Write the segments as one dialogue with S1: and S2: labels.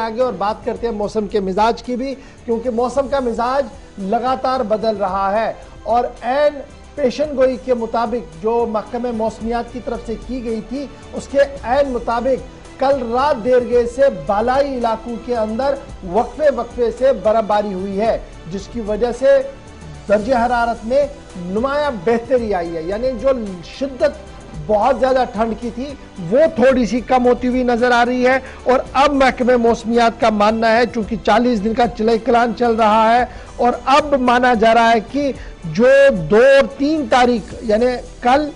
S1: आगे और बात करते हैं मौसम के मिजाज की भी, क्योंकि मौसम का मिजाज लगातार बदल रहा है और ऐन पेशन गोई के मुताबिक जो महकमे मौसमियात की तरफ से की गई थी उसके ऐन मुताबिक कल रात देर गए से बालाई इलाकों के अंदर वक्फे वक्फे से बर्फबारी हुई है, जिसकी वजह से दर्जे हरारत में नुमाया बेहतरी आई है। यानी जो शिद्दत बहुत ज्यादा ठंड की थी वो थोड़ी सी कम होती हुई नजर आ रही है। और अब महकमे मौसमियात का मानना है, चूंकि 40 दिन का चिलैकलान चल रहा है और अब माना जा रहा है कि जो 2 और 3 तारीख यानी कल,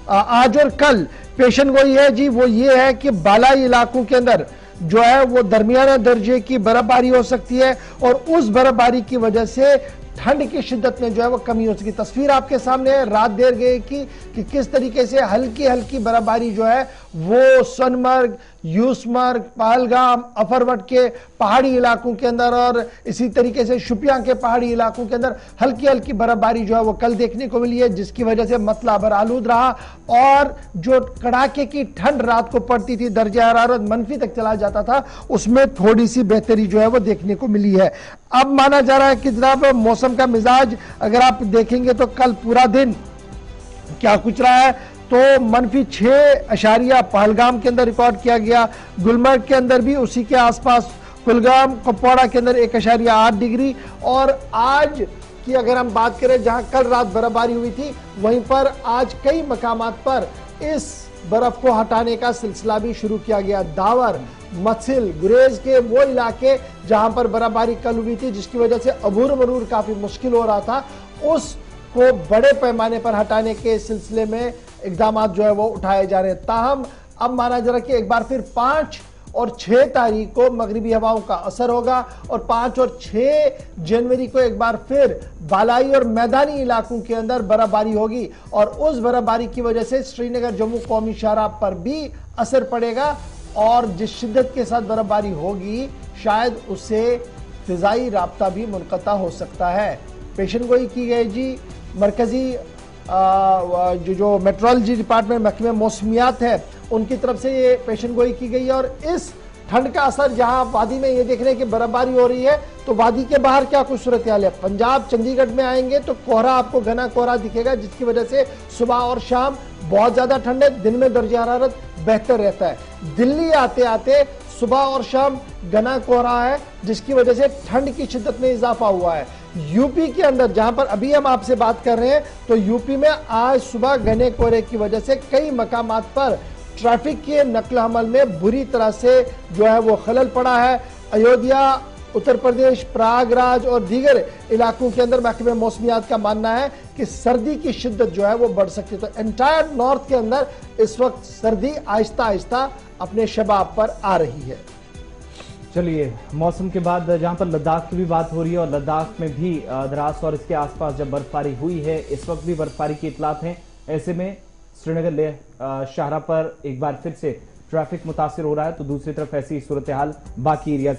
S1: आज और कल पेशन गोई है जी, वो ये है कि बालाई इलाकों के अंदर जो है वो दरमियाना दर्जे की बर्फबारी हो सकती है और उस बर्फबारी की वजह से ठंड की शिद्दत में जो है वो कमी हो सकी। तस्वीर आपके सामने है रात देर गए कि किस तरीके से हल्की हल्की बर्फबारी जो है वो सोनमर्ग, यूसमर्ग, पहलगाम, अफरवट के पहाड़ी इलाकों के अंदर और इसी तरीके से शुपियां के पहाड़ी इलाकों के अंदर हल्की हल्की बर्फबारी जो है वो कल देखने को मिली है, जिसकी वजह से मतला बरालूद रहा और जो कड़ाके की ठंड रात को पड़ती थी, दर्जे हरारत मनफी तक चला जाता था, उसमें थोड़ी सी बेहतरी जो है वो देखने को मिली है। अब माना जा रहा है कि जनाब मौसम का मिजाज अगर आप देखेंगे तो कल पूरा दिन क्या कुछ रहा है, तो -6 पहलगाम के अंदर रिकॉर्ड किया गया, गुलमर्ग के अंदर भी उसी के आसपास, कुलगाम कुपवाड़ा के अंदर 1.8 डिग्री। और आज की अगर हम बात करें जहां कल रात बर्फबारी हुई थी, वहीं पर आज कई मकामात पर इस बर्फ को हटाने का सिलसिला भी शुरू किया गया। दावर, मत्सिल, गुरेज के वो इलाके जहां पर बर्फबारी कल हुई थी, जिसकी वजह से अबूर मरूर काफी मुश्किल हो रहा था, उसको बड़े पैमाने पर हटाने के सिलसिले में इकदाम जो है वो उठाए जा रहे हैं। ताहम अब माना जा रहा है कि एक बार फिर 5 और 6 तारीख को मगरिबी हवाओं का असर होगा और 5 और 6 जनवरी को एक बार फिर बालाई और मैदानी इलाकों के अंदर बर्फबारी होगी और उस बर्फबारी की वजह से श्रीनगर जम्मू कौमी शाहराह पर भी असर पड़ेगा और जिस शिद्दत के साथ बर्फबारी होगी शायद उससे फिजाई राब्ता भी मुनक़ता हो सकता है। पेशन गोई की गई जी, मरकजी जो मेट्रोलॉजी डिपार्टमेंट महकमे मौसमियात है उनकी तरफ से ये पेशन गोई की गई है। और इस ठंड का असर जहां वादी में ये देख रहे हैं कि बर्फबारी हो रही है, तो वादी के बाहर क्या कुछ सूरत हाल है। पंजाब, चंडीगढ़ में आएंगे तो कोहरा, आपको घना कोहरा दिखेगा, जिसकी वजह से सुबह और शाम बहुत ज्यादा ठंड है, दिन में दर्जे हरारत बेहतर रहता है। दिल्ली आते आते सुबह और शाम घना कोहरा है, जिसकी वजह से ठंड की शिद्दत में इजाफा हुआ है। यूपी के अंदर जहां पर अभी हम आपसे बात कर रहे हैं, तो यूपी में आज सुबह घने कोहरे की वजह से कई मकामात पर ट्रैफिक के नकल हमल में बुरी तरह से जो है वो खलल पड़ा है। अयोध्या, उत्तर प्रदेश, प्रयागराज और दीगर इलाकों के अंदर महकमे मौसमियात का मानना है कि सर्दी की शिद्दत जो है वो बढ़ सकती है। तो एंटायर नॉर्थ के अंदर इस वक्त सर्दी आहिस्ता आहिस्ता अपने शबाब पर आ रही है।
S2: चलिए, मौसम के बाद जहां पर लद्दाख की भी बात हो रही है और लद्दाख में भी द्रास और इसके आसपास जब बर्फबारी हुई है, इस वक्त भी बर्फबारी की इतलात हैं। ऐसे में श्रीनगर लेह शाहराह पर एक बार फिर से ट्रैफिक मुतासिर हो रहा है, तो दूसरी तरफ ऐसी सूरत हाल बाकी एरिया